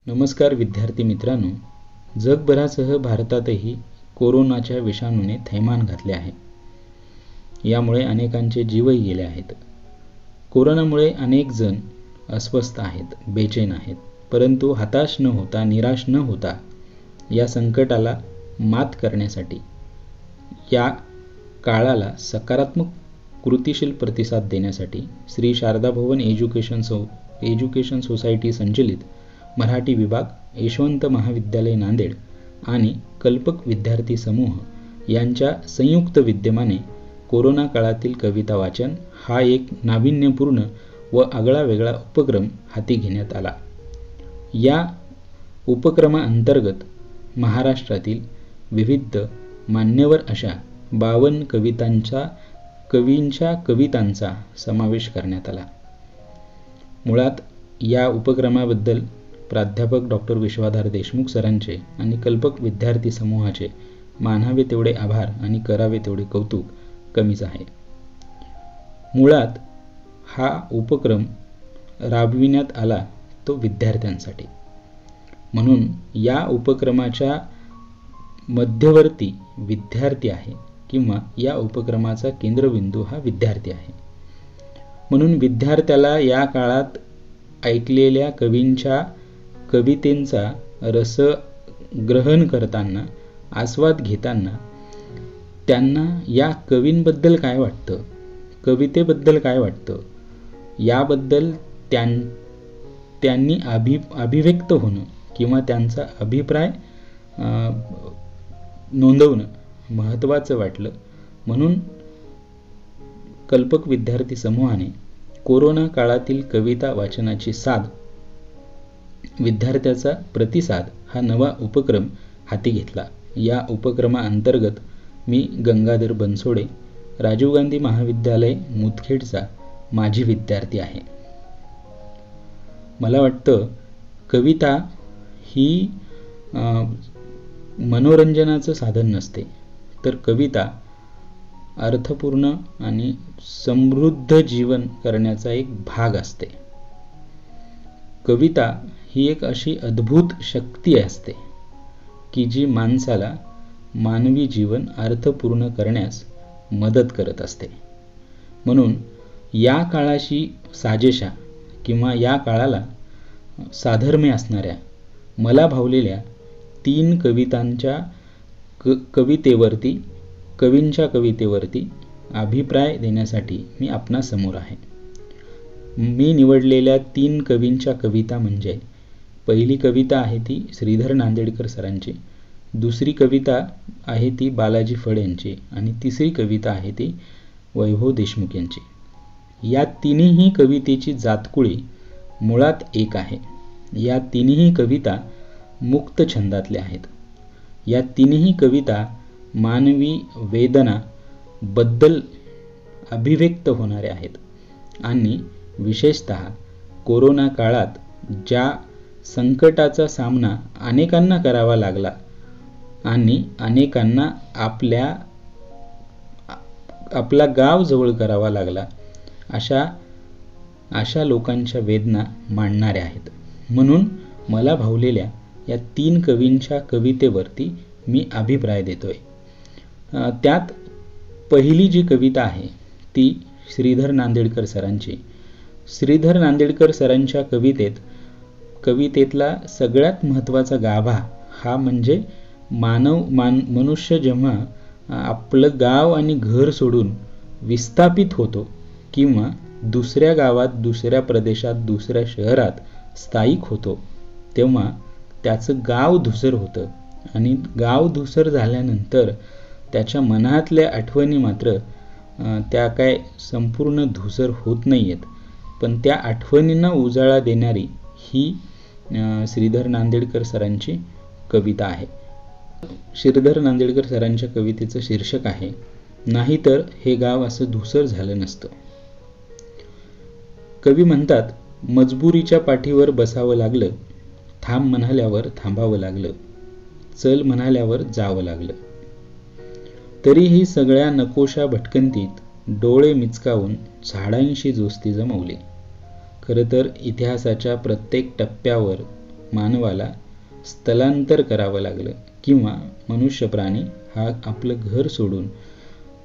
नमस्कार विद्यार्थी मित्रांनो, जगभरासह भारतातही कोरोनाच्या विषाणूने थैमान घातले आहे. यामुळे अनेकांचे जीवही गेले आहेत. कोरोनामुळे अनेक जण अस्वस्थ आहेत, बेचैन आहेत. परंतु हताश न होता, निराश न होता या संकटाला मात करण्यासाठी, या काळाला सकारात्मक कृतिशील प्रतिसाद देण्यासाठी श्री शारदा भवन एज्युकेशन सोसायटी संचलित मराठी विभाग, यशवंत महाविद्यालय नांदेड आणि कल्पक विद्यार्थी समूह यांच्या संयुक्त विद्यमाने कोरोना काळातील कविता वाचन हा एक नाविन्यपूर्ण व आगळावेगळा उपक्रम हाती घेण्यात आला. या उपक्रमाअंतर्गत महाराष्ट्रातील विविध मान्यवर अशा 52 कवींच्या कवितांचा समावेश करण्यात आला. मुळात या उपक्रमाबद्दल प्राध्यापक डॉक्टर विश्वाधार देशमुख सरांचे आणि कल्पक विद्यार्थी समूहाचे मानावे तेवढे आभार आणि करावे तेवढे कौतुक कमीच आहे. मुळात हा उपक्रम राबविण्यात आला तो विद्यार्थ्यांसाठी. म्हणून या उपक्रमाच्या मध्यवर्ती विद्यार्थी आहे किंवा या उपक्रमाचा केंद्रबिंदू हा विद्यार्थी आहे. म्हणून विद्यार्थ्याला या काळात ऐकलेल्या कवींच्या कवितेंचा रस ग्रहण करताना, आस्वाद घेताना त्यांना या कवींबद्दल काय वाटतं, कवितेबद्दल काय वाटतं याबद्दल त्यांनी अभिव्यक्त होणं किंवा त्यांचा अभिप्राय नोंदवणं महत्त्वाचं वाटलं. म्हणून कल्पक विद्यार्थी समूहाने कोरोना काळातील कविता वाचनाची साथ, विद्यार्थ्याचा प्रतिसाद हा नवा उपक्रम हाती घेतला. या उपक्रमाअंतर्गत मी गंगाधर बनसोडे, राजीव गांधी महाविद्यालय मुदखेडचा माजी विद्यार्थी आहे. मला वाटतं कविता ही मनोरंजनाचं साधन नसते, तर कविता अर्थपूर्ण आणि समृद्ध जीवन करण्याचा एक भाग असते. कविता ही एक अशी अद्भुत शक्ती असते की जी माणसाला मानवी जीवन अर्थपूर्ण करण्यास मदत करत असते. म्हणून या काळाशी साजेशा किंवा या काळाला साधर्म्य असणाऱ्या मला भावलेल्या 3 कवींच्या कवितेवरती अभिप्राय देण्यासाठी मी आपणासमोर आहे. मी निवडलेल्या 3 कवींच्या कविता म्हणजे, पहिली कविता आहे ती श्रीधर नांदेडकर सरांची, दुसरी कविता आहे ती बालाजी फड यांची आणि तिसरी कविता आहे ती वैभव देशमुख यांची. या तिन्ही कवितेची जातकुळी मुळात एक आहे. या तिन्ही कविता मुक्त छंदातल्या आहेत. या तिन्ही कविता मानवी वेदना बद्दल अभिव्यक्त होणाऱ्या आहेत आणि विशेषतः कोरोना काळात ज्या संकटाचा सामना अनेकांना करावा लागला आणि अनेकांना आपला गाव जवळ करावा लागला, अशा लोकांच्या वेदना मांडणाऱ्या आहेत. म्हणून मला भावलेल्या या 3 कवींच्या कवितेवरती मी अभिप्राय देतोय. त्यात पहिली जी कविता आहे ती श्रीधर नांदेडकर सरांची. श्रीधर नांदेडकर सरांच्या कवितेतला सगळ्यात महत्त्वाचा गाभा हा म्हणजे मनुष्य जेव्हा आपलं गाव आणि घर सोडून विस्थापित होतो किंवा दुसऱ्या गावात, दुसऱ्या प्रदेशात, दुसऱ्या शहरात स्थायिक होतो, तेव्हा त्याचं गाव धूसर होतं आणि गाव धूसर झाल्यानंतर त्याच्या मनातल्या आठवणी मात्र त्या काय संपूर्ण धूसर होत नाही आहेत, पण त्या आठवणींना उजाळा देणारी ही श्रीधर नांदेडकर सरांची कविता आहे. श्रीधर नांदेडकर सरांच्या कवितेचं शीर्षक आहे, नाहीतर हे गाव असं धूसर झालं नसतं. कवी म्हणतात, मजबुरीच्या पाठीवर बसावं लागलं, थांब म्हणाल्यावर थांबावं लागलं, चल म्हणाल्यावर जावं लागलं. तरीही सगळ्या नकोशा भटकंतीत डोळे मिचकावून झाडांशी दोस्ती जमवली. खरं तर इतिहासाच्या प्रत्येक टप्प्यावर मानवाला स्थलांतर करावं लागलं किंवा मनुष्य प्राणी हा आपलं घर सोडून,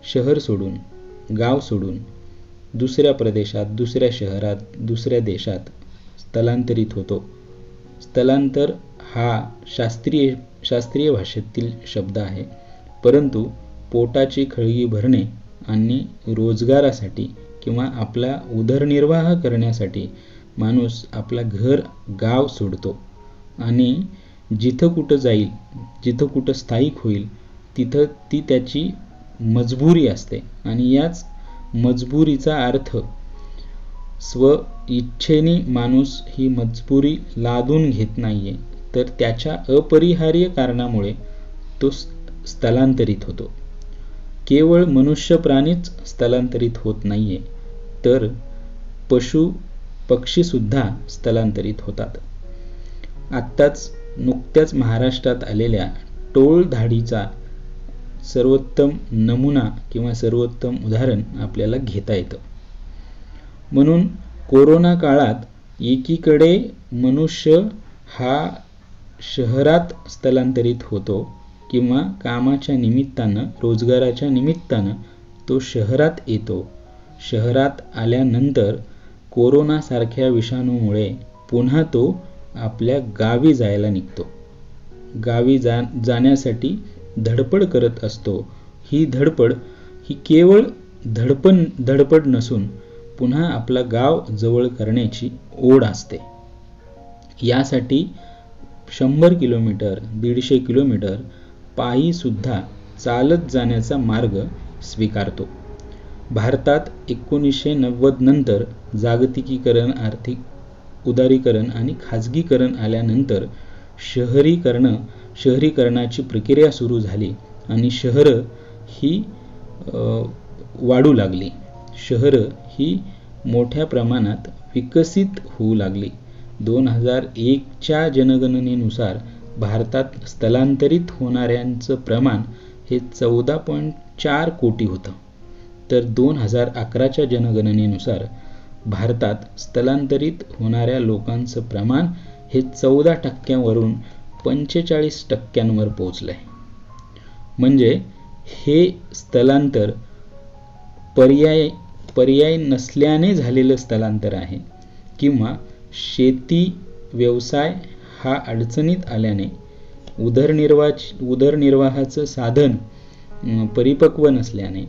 शहर सोडून, गाव सोडून दुसऱ्या प्रदेशात, दुसऱ्या शहरात, दुसऱ्या देशात स्थलांतरित होतो. स्थलांतर हा शास्त्रीय भाषेतील शब्द आहे, परंतु पोटाची खळगी भरणे आणि रोजगारासाठी किंवा आपला उदरनिर्वाह करण्यासाठी माणूस आपला घर, गाव सोडतो आणि जिथं कुठं जाईल, जिथं कुठं स्थायिक होईल तिथं ती त्याची मजबुरी असते आणि याच मजबुरीचा अर्थ स्व इच्छेने माणूस ही मजबुरी लादून घेत नाहीये, तर त्याच्या अपरिहार्य कारणामुळे तो स्थलांतरित होतो. केवळ मनुष्य प्राणीच स्थलांतरित होत नाहीये, तर पशु पक्षी सुद्धा स्थलांतरित होतात. नुकत्याच महाराष्ट्रात आलेल्या टोळधाडीचा सर्वोत्तम नमुना किंवा सर्वोत्तम उदाहरण आपल्याला घेता येतं. म्हणून कोरोना काळात एकीकडे मनुष्य हा शहरात स्थलांतरित होतो किंवा कामाच्या निमित्तानं, रोजगाराच्या निमित्तानं तो शहरात येतो. शहरात आल्यानंतर कोरोनासारख्या विषाणूमुळे पुन्हा तो आपल्या गावी जायला निघतो. गावी जाण्यासाठी धडपड करत असतो. ही धडपड ही केवळ धडपड नसून पुन्हा आपला गाव जवळ करण्याची ओढ असते. यासाठी 100 किलोमीटर, 150 किलोमीटर पायी सुद्धा चालत जाण्याचा मार्ग स्वीकारतो. भारतात 1990 नंतर जागतिकीकरण, आर्थिक उदारीकरण आणि खाजगीकरण आल्यानंतर शहरीकरणाची प्रक्रिया सुरू झाली आणि शहरं ही वाढू लागली. शहरं ही मोठ्या प्रमाणात विकसित होऊ लागली. 2001च्या जनगणनेनुसार भारतात स्थलांतरित होणाऱ्यांचं प्रमाण हे 14.4 कोटी होतं, तर 2011च्या जनगणनेनुसार भारतात स्थलांतरित होणाऱ्या लोकांचं प्रमाण हे 14% 45% पोहोचलंय. म्हणजे हे स्थलांतर पर्याय नसल्याने झालेलं स्थलांतर आहे किंवा शेती व्यवसाय हा अडचणीत आल्याने, उदरनिर्वाहाचं साधन परिपक्व नसल्याने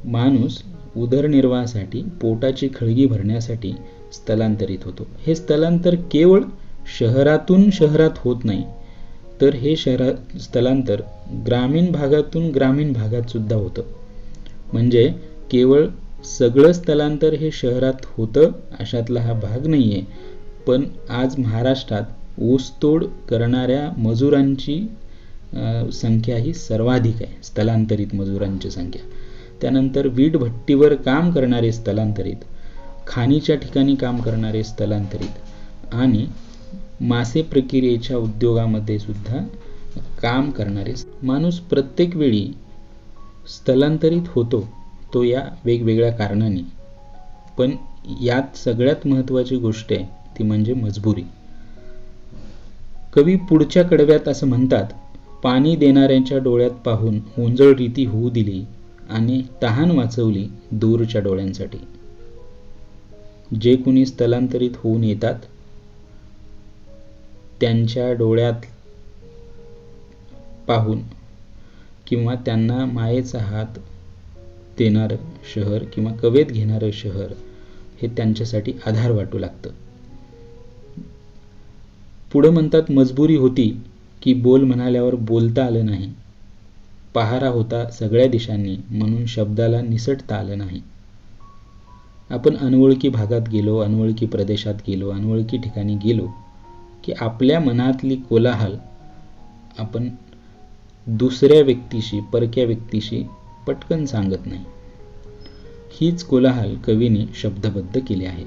माणूस उदरनिर्वाहासाठी, पोटाची खळगी भरण्यासाठी स्थलांतरित होतो. हे स्थलांतर केवळ शहरातून शहरात होत नाही, तर हे स्थलांतर ग्रामीण भागातून ग्रामीण भागात सुद्धा होतं. म्हणजे केवळ सगळं स्थलांतर हे शहरात होतं अशातला हा भाग नाहीये. पण आज महाराष्ट्रात ऊसतोड करणाऱ्या मजुरांची संख्या ही सर्वाधिक आहे, स्थलांतरित मजुरांची संख्या. त्यानंतर वीट भट्टीवर काम करणारे स्थलांतरित, खाणीच्या ठिकाणी काम करणारे स्थलांतरित आणि मासे प्रक्रियेच्या उद्योगामध्ये सुद्धा काम करणारे माणूस प्रत्येक वेळी स्थलांतरित होतो, तो या वेगवेगळ्या कारणांनी. पण यात सगळ्यात महत्त्वाची गोष्ट आहे ती म्हणजे मजबुरी. कवी पुढच्या कडव्यात असं म्हणतात, पाणी देणाऱ्यांच्या डोळ्यात पाहून ओंजळ रीती होऊ दिली आणि तहान वाचवली दूरच्या डोळ्यांसाठी. जे कुणी स्थलांतरित होऊन येतात त्यांच्या डोळ्यात पाहून किंवा त्यांना मायेचा हात देणारं शहर किंवा कवेत घेणारं शहर हे त्यांच्यासाठी आधार वाटू लागतं. पुढे म्हणतात, मजबुरी होती की बोल म्हणाल्यावर बोलता आलं नाही. पहारा होता सगळ्या दिशांनी म्हणून शब्दाला निसटता आलं नाही. आपण अनोळखी भागात गेलो, अनोळखी प्रदेशात गेलो, अनोळखी ठिकाणी गेलो की आपल्या मनातली कोलाहल आपण दुसऱ्या व्यक्तीशी, परक्या व्यक्तीशी पटकन सांगत नाही. हीच कोलाहल कवीने शब्दबद्ध केली आहे.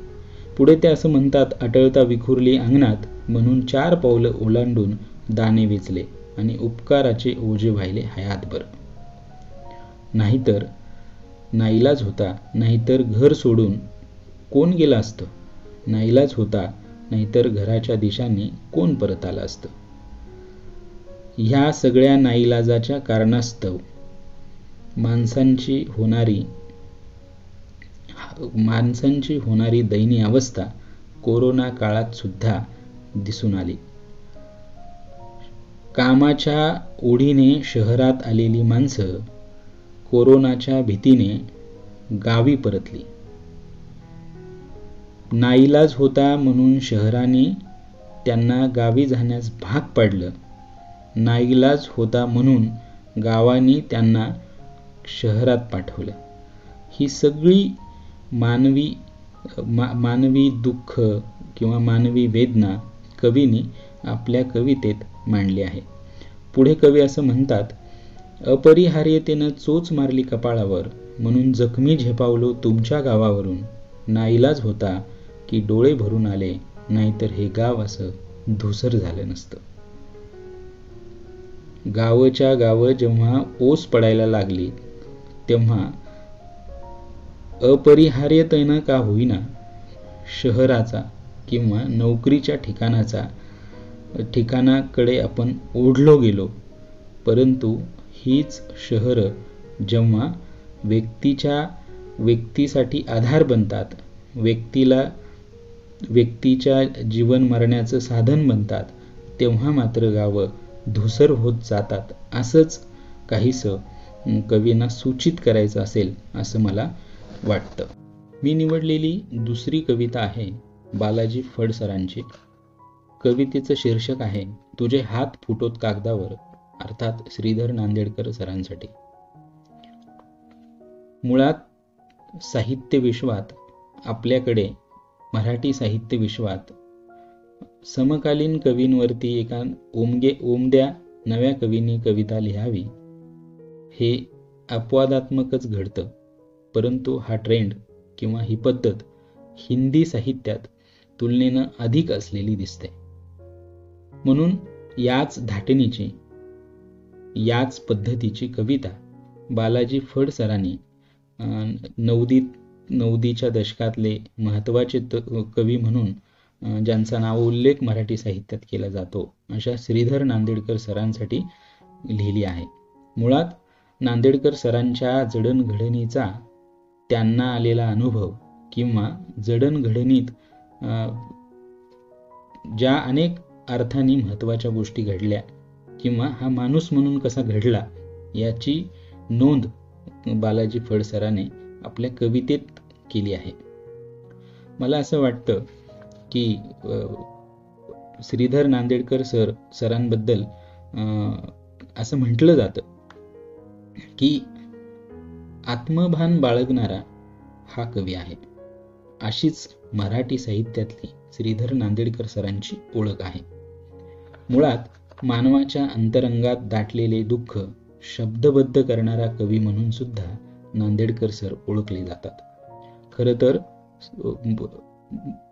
पुढे ते असं म्हणतात, अटळता विखुरली अंगणात म्हणून 4 पावलं ओलांडून दाणे वेचले आणि उपकाराचे ओझे वाहिले हयातभर. नाहीतर नाईलाज होता, नाहीतर घर सोडून कोण गेलं असतं. नाईलाज होता नाहीतर घराच्या दिशांनी कोण परत आलं असतं. ह्या सगळ्या नाईलाजाच्या कारणास्तव माणसांची होणारी दयनीय अवस्था कोरोना काळात सुद्धा दिसून आली. कामाच्या ओढीने शहरात आलेली माणसं कोरोनाच्या भीतीने गावी परतली. नाईलाज होता म्हणून शहराने त्यांना गावी जाण्यास भाग पाडलं. नाईलाज होता म्हणून गावांनी त्यांना शहरात पाठवलं. ही सगळी मानवी दुःख किंवा मानवी वेदना कवींनी आपल्या कवितेत मांडली आहे. पुढे कवी असं म्हणतात, अपरिहार्यतेनं चोच मारली कपाळावर, म्हणून जखमी झेपावलो तुमच्या गावावरून. नाईलाज होता की डोळे भरून आले, नाहीतर हे गाव असं धुसर झालं नसतं. गावच्या गाव जेव्हा ओस पडायला लागली तेव्हा अपरिहार्यतेनं का होईना शहराचा किंवा नोकरीच्या ठिकाणाकडे आपण ओढलो गेलो. परंतु हीच शहरं जेव्हा व्यक्तीसाठी आधार बनतात, व्यक्तीच्या जीवन मरण्याचं साधन बनतात, तेव्हा मात्र गावं धुसर होत जातात. असंच काहीसं कवींना सूचित करायचं असेल असं मला वाटतं. मी निवडलेली दुसरी कविता आहे बालाजी फड सरांची. कवितेचं शीर्षक आहे तुझे हात फुटोत कागदावर, अर्थात श्रीधर नांदेडकर सरांसाठी. मुळात साहित्य विश्वात आपल्याकडे मराठी साहित्य विश्वात समकालीन कवींवरती एका ओमद्या नव्या कवींनी कविता लिहावी हे अपवादात्मकच घडतं. परंतु हा ट्रेंड किंवा ही पद्धत हिंदी साहित्यात तुलनेनं अधिक असलेली दिसते. म्हणून याच धाटणीची, याच पद्धतीची कविता बालाजी फड सरांनी नवदीच्या दशकातले महत्त्वाचे कवी म्हणून ज्यांचा नाव उल्लेख मराठी साहित्यात केला जातो अशा श्रीधर नांदेडकर सरांसाठी लिहिली आहे. मुळात नांदेडकर सरांच्या जडणघडणीचा त्यांना आलेला अनुभव किंवा जडणघडणीत ज्या अनेक अर्थाने महत्त्वाच्या गोष्टी घडल्या किंवा हा माणूस म्हणून कसा घडला याची नोंद बालाजी फड सराने आपल्या कवितेत केली आहे. मला असं वाटतं की श्रीधर नांदेडकर सरांबद्दल असं म्हटलं जातं की आत्मभान बाळगणारा हा कवी आहे. अशीच मराठी साहित्यातली श्रीधर नांदेडकर सरांची ओळख आहे. मुळात मानवाच्या अंतरंगात दाटलेले दुःख शब्दबद्ध करणारा कवी म्हणून सुद्धा नांदेडकर सर ओळखले जातात. खरं तर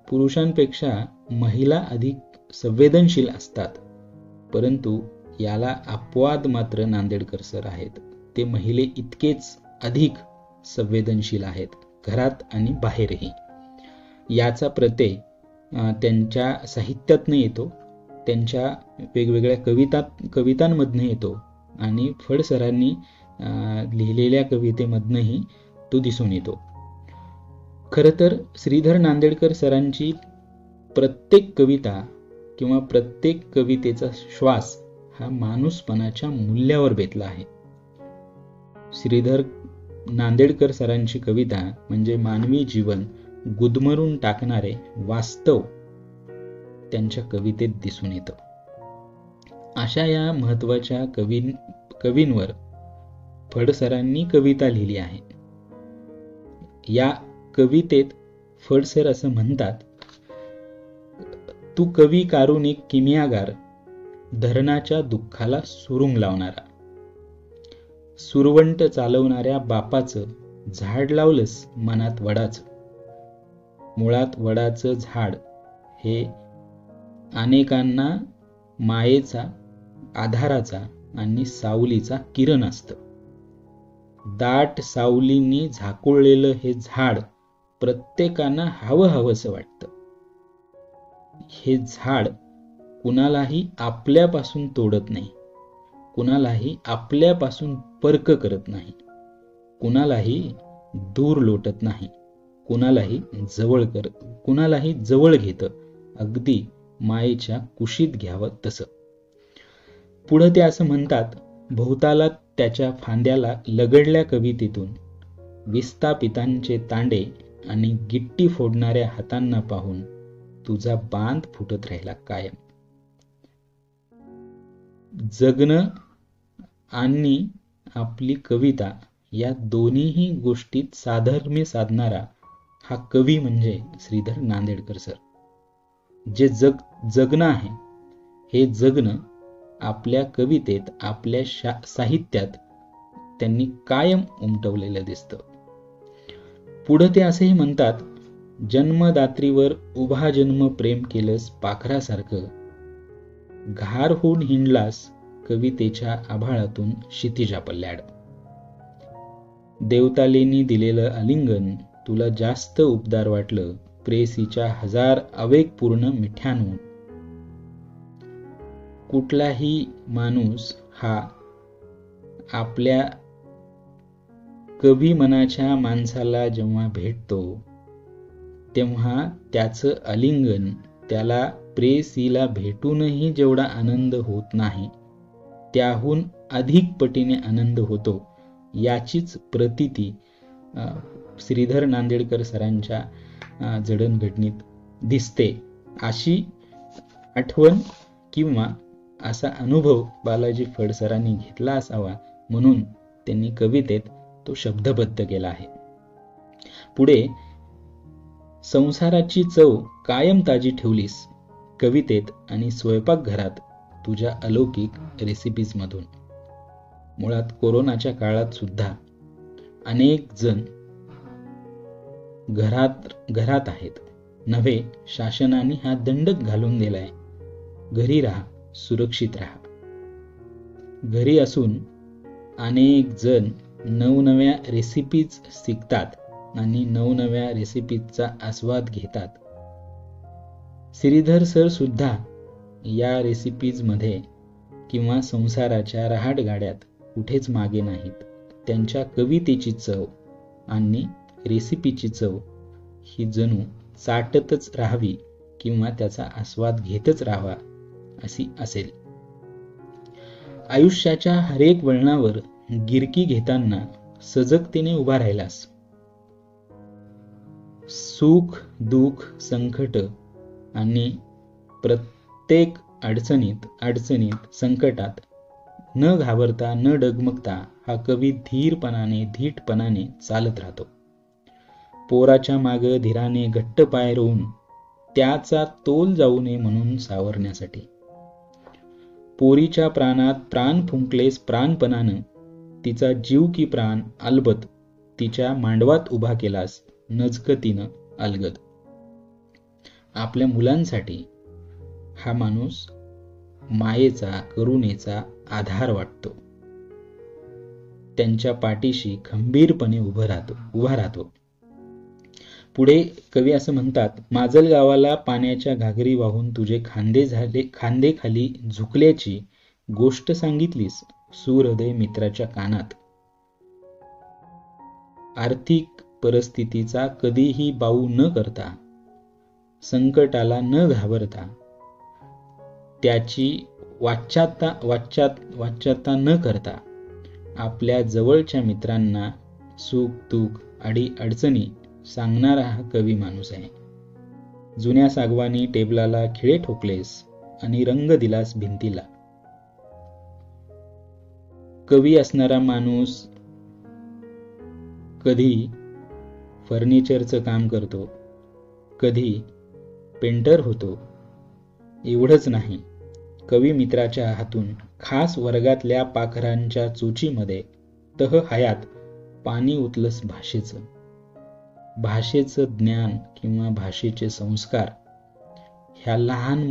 पुरुषांपेक्षा महिला अधिक संवेदनशील असतात, परंतु याला अपवाद मात्र नांदेडकर सर आहेत. ते महिले इतकेच अधिक संवेदनशील आहेत, घरात आणि बाहेरही. याचा प्रत्यय त्यांच्या साहित्यातनं येतो, त्यांच्या वेगवेगळ्या कवितांमधनं येतो आणि फड सरांनी लिहिलेल्या कवितेमधनंही तो दिसून येतो. खरं तर श्रीधर नांदेडकर सरांची प्रत्येक कविता किंवा प्रत्येक कवितेचा श्वास हा माणूसपणाच्या मूल्यावर बेतला आहे. श्रीधर नांदेडकर सरांची कविता म्हणजे मानवी जीवन गुदमरून टाकणारे वास्तव त्यांच्या कवितेत दिसून येतं. अशा या महत्त्वाच्या कवींवर फड सरांनी कविता लिहिली आहे. या कवितेत फड सर असं म्हणतात, तू कवी कारून एक किमियागार, धरणाच्या दुःखाला सुरुंग लावणारा, सुरवंट चालवणाऱ्या बापाचं झाड लावलंस मनात वडाचं. मुळात वडाचं झाड हे अनेकांना मायेचा, आधाराचा आणि सावलीचा किरण असतं. दाट सावलींनी झाकोळलेलं हे झाड प्रत्येकांना हवंसं वाटतं. हे झाड कुणालाही आपल्यापासून तोडत नाही, कुणालाही आपल्यापासून परक करत नाही, कुणालाही दूर लोटत नाही, कुणालाही जवळ घेतं, अगदी मायेच्या कुशीत घ्यावं तसं. पुढं ते असं म्हणतात, भोवताला त्याच्या फांद्याला लगडल्या कवितेतून विस्थापितांचे तांडे आणि गिट्टी फोडणाऱ्या हातांना पाहून तुझा बांध फुटत राहिला कायम. जगणं आणि आपली कविता या दोन्हीही गोष्टीत साधर्म्य साधणारा हा कवी म्हणजे श्रीधर नांदेडकर सर. जे जगणं आहे, हे जगणं आपल्या कवितेत, आपल्या साहित्यात त्यांनी कायम उमटवलेलं दिसतं. पुढं ते असेही म्हणतात, जन्मदात्रीवर उभा जन्म प्रेम केलंस पाखरासारखं, घार होऊन हिंडलास कवितेच्या आभाळातून क्षितिजा पल्ल्याड. देवतालेनी दिलेलं आलिंगन तुला जास्त उबदार वाटलं, प्रेयसीच्या हजार आवेगपूर्ण मिठ्यांहून. कुठलाही माणूस हा आपल्या कवी मनाच्या माणसाला जेव्हा भेटतो तेव्हा त्याचं आलिंगन त्याला प्रेयसीला भेटूनही जेवढा आनंद होत नाही त्याहून अधिक पटीने आनंद होतो, याचीच प्रतीती श्रीधर नांदेडकर सरांच्या जडणघडणीत दिसते. अशी आठवण किंवा असा अनुभव बालाजी फड सरांनी घेतला असावा म्हणून त्यांनी कवितेत तो शब्दबद्ध केला आहे. पुढे संसाराची चव कायम ताजी ठेवलीस कवितेत आणि स्वयंपाकघरात तुझ्या अलौकिक रेसिपीज मधून. मुळात कोरोनाच्या काळात सुद्धा अनेक जण घरात आहेत नव्हे, शासनाने हा दंडक घालून दिलाय, घरी राहा, सुरक्षित राहा. घरी असून अनेक जण नवनव्या रेसिपीज शिकतात आणि नवनव्या रेसिपीजचा आस्वाद घेतात. श्रीधर सर सुद्धा या रेसिपीज मध्ये किंवा संसाराच्या रहाटगाड्यात कुठेच मागे नाहीत. त्यांच्या कवितेची चव आणि रेसिपीची चव ही जणू चाटतच राहावी किंवा त्याचा आस्वाद घेतच राहावा अशी असेल. आयुष्याच्या हरेक वळणावर गिरकी घेताना सजगतेने उभा राहिलास. सुख दुःख संकट आणि प्रत्येक अडचणीत संकटात न घाबरता न डगमगता हा कवी धीटपणाने चालत राहतो. पोराच्या माग धीराने घट्ट पाय रोवून त्याचा तोल जाऊ नये म्हणून सावरण्यासाठी. पोरीच्या प्राणात प्राण फुंकलेस प्राणपणानं, तिचा जीव की प्राण अलबत तिच्या मांडवात उभा केलास नजकतीनं अलगद. आपल्या मुलांसाठी हा माणूस मायेचा करुणेचा आधार वाटतो. त्यांच्या पाठीशी खंबीरपणे उभा राहतो. पुढे कवी असं म्हणतात, माजल गावाला पाण्याच्या घागरी वाहून तुझे खांदे खाली झुकल्याची गोष्ट सांगितलीस सुहृदय मित्राच्या कानात. आर्थिक परिस्थितीचा कधीही बाऊ न करता, संकटाला न घाबरता, त्याची वाच्यता न करता आपल्या जवळच्या मित्रांना सुख दुःख अडी अडचणी सांगणारा हा कवी माणूस आहे. जुन्या सागवानी टेबलाला खिळे ठोकलेस आणि रंग दिलास भिंतीला. कवी असणारा माणूस कधी फर्निचरचं काम करतो, कधी पेंटर होतो. एवढंच नाही, कवी मित्राच्या हातून खास वर्गातल्या पाखरांच्या चोचीमध्ये तह हयात पाणी उतलस भाषेचं ज्ञान किंवा भाषेचे संस्कार ह्या लहान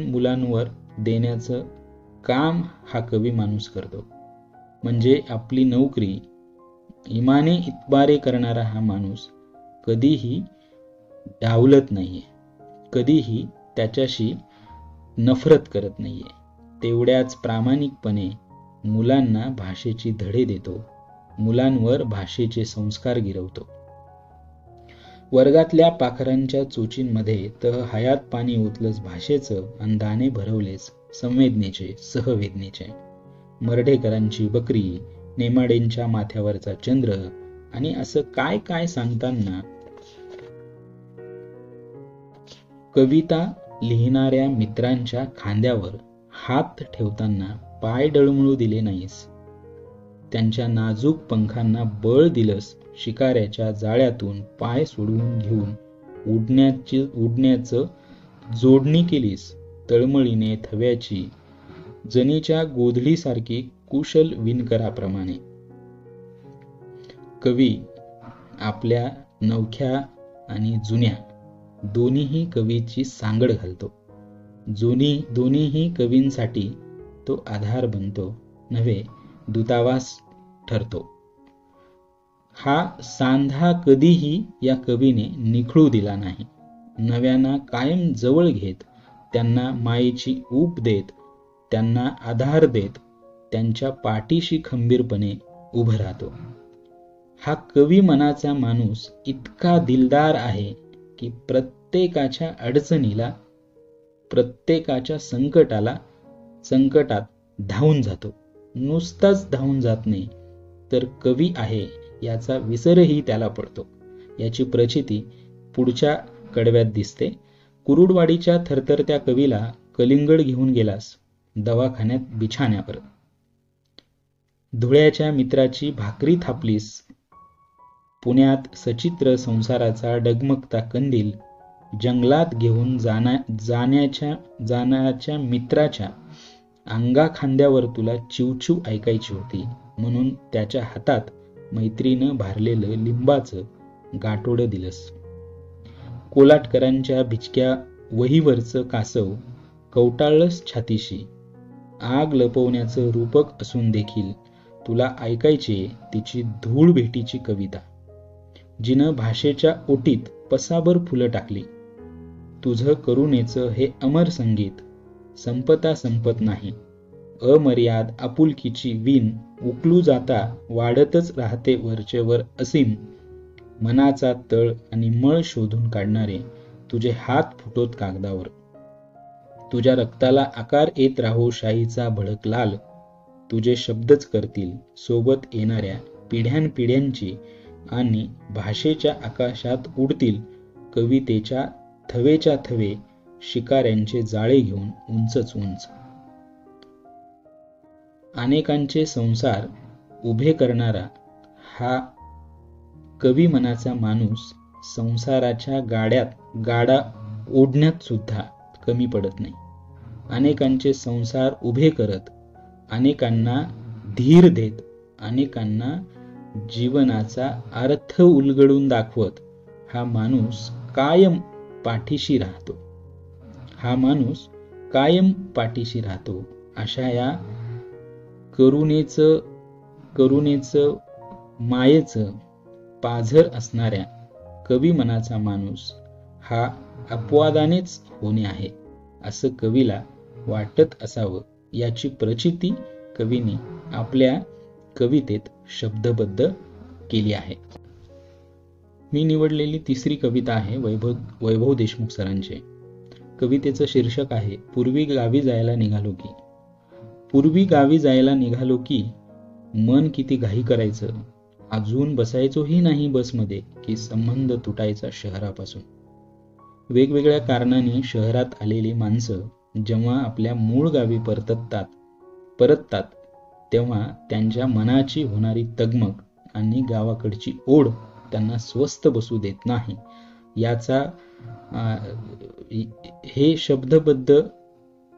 मुलांवर देण्याचं काम हा कवी माणूस करतो. म्हणजे आपली नोकरी इमाने इतबारे करणारा हा माणूस कधीही डावलत नाहीये, कधीही त्याच्याशी नफरत करत नाहीये. तेवढ्याच प्रामाणिकपणे मुलांना भाषेची धडे देतो, मुलांवर भाषेचे संस्कार गिरवतो. वर्गातल्या पाखरांच्या चोचींमध्ये तर हयात पाणी ओतलंच भाषेचं आणि दाणे भरवलेच संवेदनेचे, सहवेदनेचे. मर्ढेकरांची बकरी, नेमाडेंच्या माथ्यावरचा चंद्र आणि असं काय काय सांगताना कविता लिहिणाऱ्या मित्रांच्या खांद्यावर हात ठेवताना पाय डळमळू दिले नाहीस. त्यांच्या नाजूक पंखांना बळ दिलंस. शिकाऱ्याच्या जाळ्यातून पाय सोडवून घेऊन उडण्याचं जोडणी केलीस. तळमळीने थव्याची जनीच्या गोधडीसारखी कुशल विणकराप्रमाणे. कवी आपल्या नवख्या आणि जुन्या दोन्हीही कवीची सांगड घालतो. दोन्हीही कवींसाठी तो आधार बनतो, नव्हे दूतावास ठरतो. हा सांधा कधीही या कवीने निखळू दिला नाही. नव्यांना कायम जवळ घेत, त्यांना मायेची ऊब देत, त्यांना आधार देत, त्यांच्या पाठीशी खंबीरपणे उभं राहतो. हा कवी मनाचा माणूस इतका दिलदार आहे की प्रत्येकाच्या अडचणीला, प्रत्येकाच्या संकटात धावून जातो. नुसताच धावून जात नाही, तर कवी आहे याचा विसरही त्याला पडतो. याची प्रचिती पुढच्या कडव्यात दिसते. कुरुडवाडीच्या थरथरत्या कवीला कलिंगड घेऊन गेलास दवाखान्यात बिछाण्यावर. धुळ्याच्या मित्राची भाकरी थापलीस. पुण्यात सचित्र संसाराचा डगमगता कंदील जंगलात घेऊन जाण्याच्या मित्राच्या अंगाखांद्यावर तुला चिवचिव ऐकायची होती, म्हणून त्याच्या हातात मैत्रीनं भारलेलं लिंबाचं गाठोडं दिलंस. कोलाटकरांच्या भिचक्या वहीवरचं कासव कवटाळलंस छातीशी. आग लपवण्याचं रूपक असून देखील तुला ऐकायची तिची धूळ भेटीची कविता, जिनं भाषेच्या ओटीत पसाभर फुलं टाकली. तुझं करुणेचं हे अमर संगीत संपता संपत नाही. अमर्याद आपुलकीची वीण उकलू जाता वाढतच राहते वरचेवर असीम. मनाचा तळ आणि मळ शोधून काढणारे तुझे हात फुटोत कागदावर. तुझ्या रक्ताला आकार येत राहो शाईचा भडक लाल. तुझे शब्दच करतील सोबत येणाऱ्या पिढ्यानपिढ्यांची आणि भाषेच्या आकाशात उडतील कवितेच्या थवेच्या थवे शिकाऱ्यांचे जाळे घेऊन उंचच उंच. अनेकांचे संसार उभे करणारा हा कवी मनाचा माणूस संसाराच्या गाडा ओढण्यात सुद्धा कमी पडत नाही. अनेकांचे संसार उभे करत, अनेकांना धीर देत, अनेकांना जीवनाचा अर्थ उलगडून दाखवत हा माणूस कायम पाठीशी राहतो. हा माणूस कायम पाठीशी राहतो. अशा या करुणेचं मायेचं पाझर असणाऱ्या कवी मनाचा माणूस हा अपवादानेच होणे आहे, असं कवीला वाटत असावं. याची प्रचिती कवीने आपल्या कवितेत शब्दबद्ध केली आहे. मी निवडलेली तिसरी कविता आहे वैभव देशमुख सरांचे. कवितेचं शीर्षक आहे पूर्वी गावी जायला निघालो की. पूर्वी गावी जायला निघालो की मन किती घाई करायचं. अजून बसायचोही नाही बसमध्ये की संबंध तुटायचा शहरापासून. वेगवेगळ्या कारणाने शहरात आलेली माणसं जेव्हा आपल्या मूळ गावी परततात तेव्हा त्यांच्या मनाची होणारी तगमग आणि गावाकडची ओढ त्यांना स्वस्थ बसू देत नाही. हे शब्दबद्ध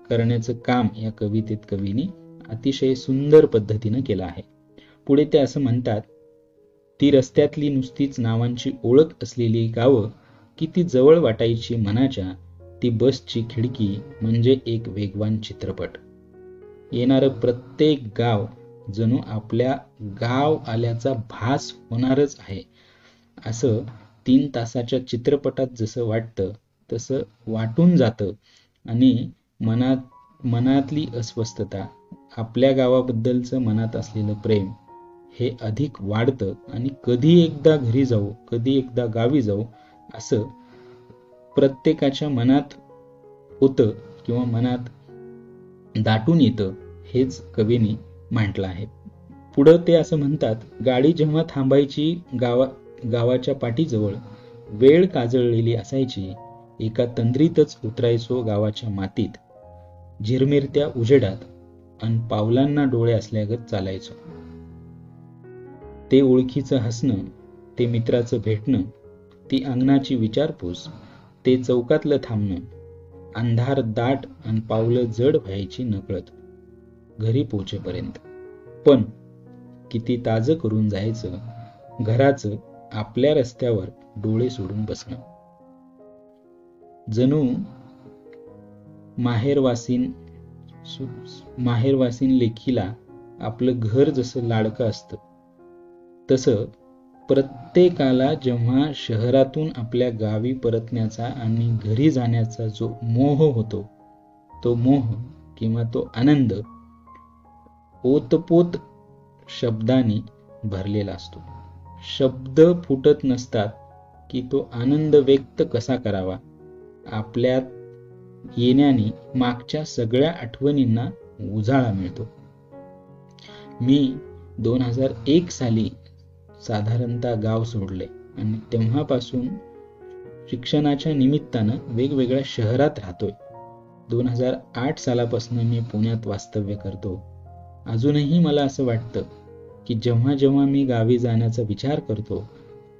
करण्याचं काम या कवितेत कवीने अतिशय सुंदर पद्धतीनं केलं आहे. पुढे ते असं म्हणतात, ती रस्त्यातली नुसतीच नावांची ओळख असलेली गावं किती जवळ वाटायची मनाच्या. ती बसची खिडकी म्हणजे एक वेगवान चित्रपट. येणारं प्रत्येक गाव जणू आपल्या गाव आल्याचा भास होणारच आहे, असं 3 तासाच्या चित्रपटात जसं वाटतं तसं वाटून जातं आणि मनातली अस्वस्थता, आपल्या गावाबद्दलचं मनात असलेलं प्रेम हे अधिक वाढतं आणि कधी एकदा घरी जाऊ, कधी एकदा गावी जाऊ असं प्रत्येकाच्या मनात होतं किंवा मनात दाटून येतं, हेच कवीने म्हटलं आहे. पुढं ते असं म्हणतात, गाडी जेव्हा थांबायची गावाच्या पाठीजवळ, वेळ काजळलेली असायची, एका तंद्रीतच उतरायचो गावाच्या मातीत, झिरमिरत्या उजेडात अन पावलांना डोळे असल्यागत चालायचो. ते ओळखीचं हसणं, ते मित्राचं भेटणं, ती अंगणाची विचारपूस, ते चौकातलं थांबणं, अंधार दाट अन पावलं जड व्हायची नकळत घरी पोचेपर्यंत. पण किती ताजं करून जायचं घराचं आपल्या रस्त्यावर डोळे सोडून बसणं. जणू माहेरवासीन लेकीला आपलं घर जसं लाडकं असतं, तसं प्रत्येकाला जेव्हा शहरातून आपल्या गावी परतण्याचा आणि घरी जाण्याचा जो मोह होतो, तो मोह किंवा तो आनंद ओतपोत शब्दांनी भरलेला असतो. शब्द फुटत नसतात की तो आनंद व्यक्त कसा करावा. आपल्यात येण्याने मागच्या सगळ्या आठवणींना उजाळा मिळतो. मी 2001 साली साधारणतः गाव सोडले आणि तेव्हापासून शिक्षणाच्या निमित्तानं वेगवेगळ्या शहरात राहतोय. 2008 सालापासून मी पुण्यात वास्तव्य करतो. अजूनही मला असं वाटतं की जेव्हा जेव्हा मी गावी जाण्याचा विचार करतो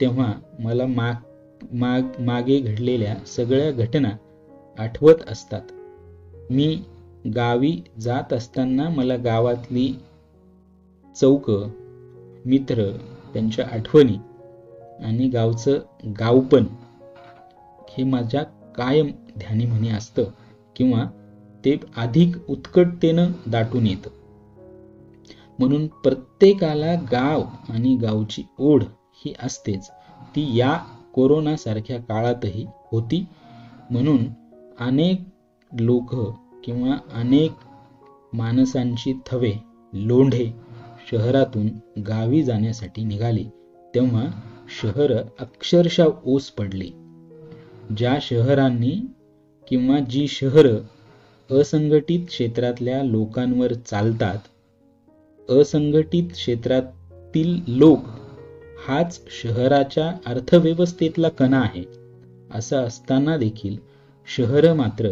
तेव्हा मला मागे घडलेल्या सगळ्या घटना आठवत असतात. मी गावी जात असताना मला गावातली चौक, मित्र, त्यांच्या आठवणी आणि गावचं गावपण हे माझ्या कायम ध्यानीमनी असतं किंवा ते अधिक उत्कटतेनं दाटून येतं. म्हणून प्रत्येकाला गाव आणि गावची ओढ ही असतेच. ती या कोरोना सारख्या काळातही होती. म्हणून अनेक लोक किंवा अनेक माणसांची थवे, लोंढे शहरातून गावी जाण्यासाठी निघाली. तेव्हा शहर अक्षरशः ओस पडली. ज्या शहरांनी किंवा जी शहरं असंघटित क्षेत्रातल्या लोकांवर चालतात, असंघटित क्षेत्रातील लोक हाच शहराच्या अर्थव्यवस्थेतला कणा आहे, असं असताना देखील शहरं मात्र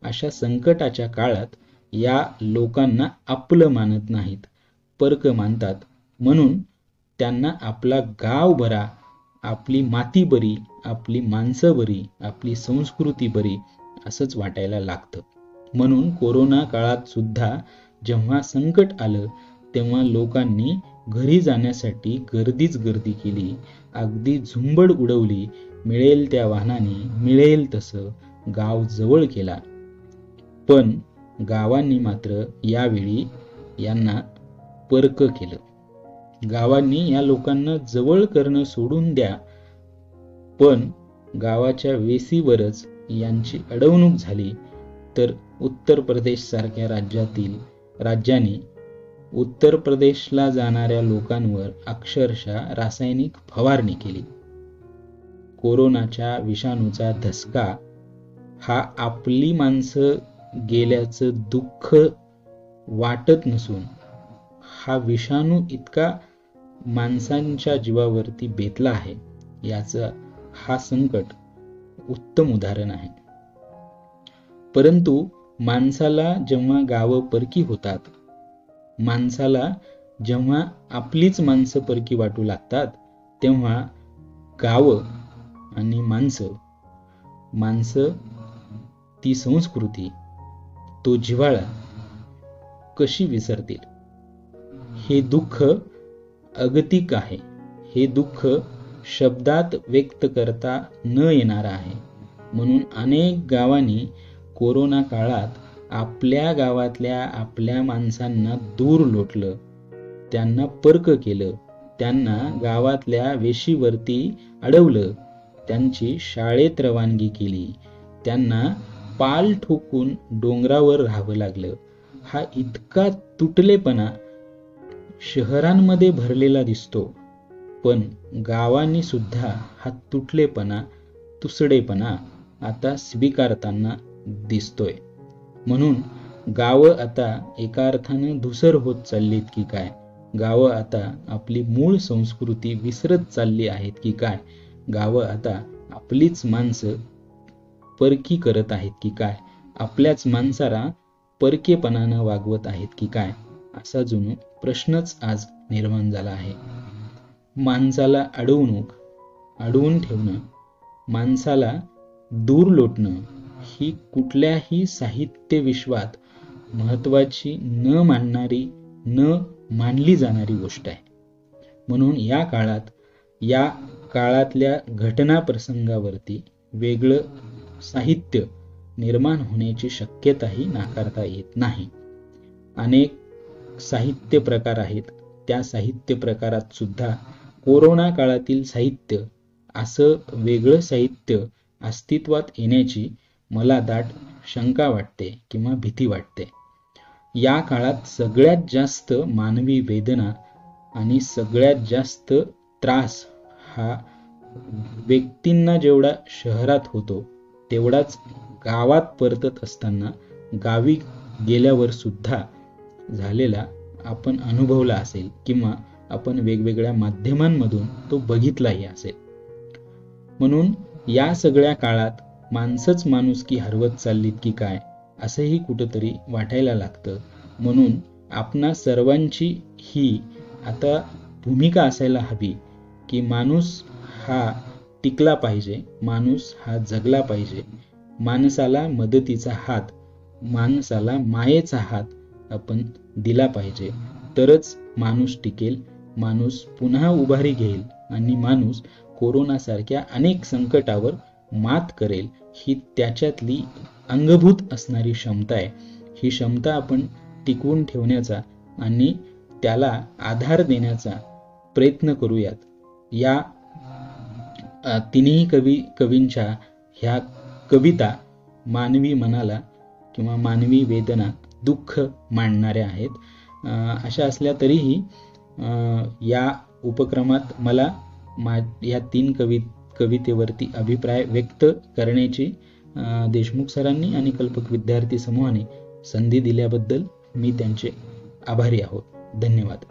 अशा संकटाच्या काळात या लोकांना आपलं मानत नाहीत, परक मानतात. म्हणून त्यांना आपला गाव बरा, आपली माती बरी, आपली माणसं बरी, आपली संस्कृती बरी असंच वाटायला लागतं. म्हणून कोरोना काळात सुद्धा जेव्हा संकट आलं तेव्हा लोकांनी घरी जाण्यासाठी गर्दीच गर्दी केली, अगदी झुंबड उडवली. मिळेल त्या वाहनाने मिळेल तसं गाव जवळ केला. पण गावांनी मात्र यावेळी यांना परक केलं. गावांनी या लोकांना जवळ करणं सोडून द्या, पण गावाच्या वेसीवरच यांची अडवणूक झाली. तर उत्तर प्रदेश सारख्या राज्याने उत्तर प्रदेशला जाणाऱ्या लोकांवर अक्षरशः रासायनिक फवारणी केली. कोरोनाच्या विषाणूचा धसका हा आपली माणसं गेल्याचं दुःख वाटत नसून हा विषाणू इतका माणसांच्या जीवावरती बेतला आहे याचं हा संकट उत्तम उदाहरण आहे. परंतु माणसाला जेव्हा गावं परकी होतात, माणसाला जेव्हा आपलीच माणसं परकी वाटू लागतात, तेव्हा गावं आणि माणसं ती संस्कृती, तो जिव्हाळा कशी विसरतील. हे दुःख अगतिक आहे. हे दुःख शब्दात व्यक्त करता न येणार आहे. म्हणून अनेक गावांनी कोरोना काळात आपल्या गावातल्या आपल्या माणसांना दूर लोटलं, त्यांना परक केलं, त्यांना गावातल्या वेशीवरती अडवलं, त्यांची शाळेत रवानगी केली, त्यांना पाल ठोकून डोंगरावर राहावं लागलं. हा इतका तुटलेपणा शहरांमध्ये भरलेला दिसतो, पण गावांनी सुद्धा हा तुटलेपणा, तुसडेपणा आता स्वीकारताना दिसतोय. म्हणून गावं आता एका अर्थानं धुसर होत चाललीत की काय? गावं आता आपली मूळ संस्कृती विसरत चालली आहेत की काय? गावं आता आपलीच माणसं परकी करत आहेत की काय? आपल्याच माणसाला परकेपणानं वागवत आहेत की काय? असा जणू प्रश्नच आज निर्माण झाला आहे. माणसाला अडवून ठेवणं, माणसाला दूर लोटणं ही कुठल्याही साहित्य विश्वात महत्वाची न मानली जाणारी गोष्ट आहे. म्हणून या काळातल्या घटना प्रसंगावरती वेगळं साहित्य निर्माण होण्याची शक्यताही नाकारता येत नाही. अनेक साहित्य प्रकार आहेत. त्या साहित्य प्रकारात सुद्धा कोरोना काळातील साहित्य असं वेगळं साहित्य अस्तित्वात येण्याची मला दाट शंका वाटते किंवा भीती वाटते. या काळात सगळ्यात जास्त मानवी वेदना आणि सगळ्यात जास्त त्रास हा व्यक्तींना जेवढा शहरात होतो तेवढाच गावात परतत असताना, गावी गेल्यावर सुद्धा झालेला आपण अनुभवला असेल किंवा आपण वेगवेगळ्या माध्यमांमधून तो बघितलाही असेल. म्हणून या सगळ्या काळात माणसंच माणुसकी हरवत चाललीत की काय असंही कुठंतरी वाटायला लागतं. म्हणून आपणा सर्वांची ही आता भूमिका असायला हवी की माणूस हा टिकला पाहिजे, माणूस हा जगला पाहिजे, माणसाला मदतीचा हात, माणसाला मायेचा हात आपण दिला पाहिजे. तरच माणूस टिकेल, माणूस पुन्हा उभारी घेईल आणि माणूस कोरोनासारख्या अनेक संकटावर मात करेल. ही त्याच्यातली अंगभूत असणारी क्षमता आहे. ही क्षमता आपण टिकवून ठेवण्याचा आणि त्याला आधार देण्याचा प्रयत्न करूयात. या तिन्ही कवींच्या ह्या कविता मानवी मनाला किंवा मानवी वेदना, दुःख मांडणाऱ्या आहेत. अशा असल्या तरीही या उपक्रमात मला या 3 कवितेवरती अभिप्राय व्यक्त करण्याची देशमुख सरांनी आणि कल्पक विद्यार्थी समूहाने संधी दिल्याबद्दल मी त्यांचे आभारी आहोत. धन्यवाद.